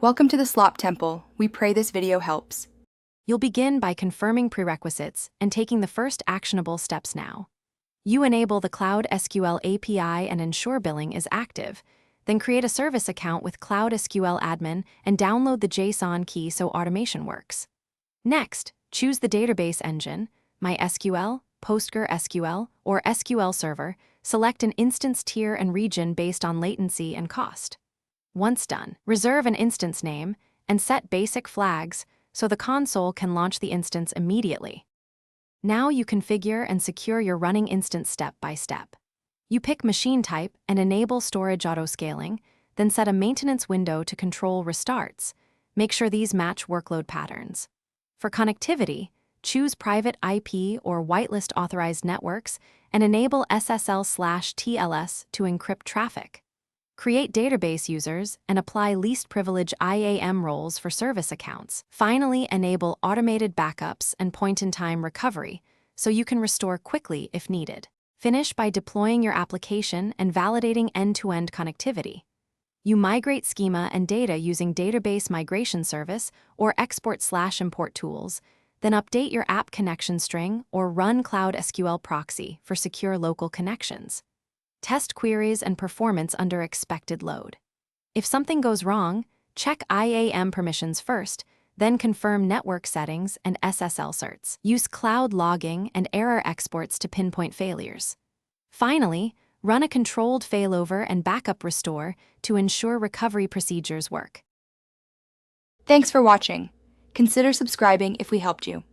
Welcome to the Slop Temple. We pray this video helps. You'll begin by confirming prerequisites and taking the first actionable steps now. You enable the Cloud SQL API and ensure billing is active. Then create a service account with Cloud SQL Admin and download the JSON key so automation works. Next, choose the database engine, MySQL, PostgreSQL, or SQL Server. Select an instance tier and region based on latency and cost. Once done, reserve an instance name and set basic flags so the console can launch the instance immediately. Now you configure and secure your running instance step by step. You pick machine type and enable storage auto-scaling, then set a maintenance window to control restarts. Make sure these match workload patterns. For connectivity, choose private IP or whitelist authorized networks and enable SSL/TLS to encrypt traffic. Create database users and apply least privilege IAM roles for service accounts. Finally, enable automated backups and point-in-time recovery so you can restore quickly if needed. Finish by deploying your application and validating end-to-end connectivity. You migrate schema and data using Database Migration Service or export/import tools, then update your app connection string or run Cloud SQL Proxy for secure local connections. Test queries and performance under expected load. If something goes wrong, check IAM permissions first, then confirm network settings and SSL certs. Use cloud logging and error exports to pinpoint failures. Finally, run a controlled failover and backup restore to ensure recovery procedures work. Thanks for watching. Consider subscribing if we helped you.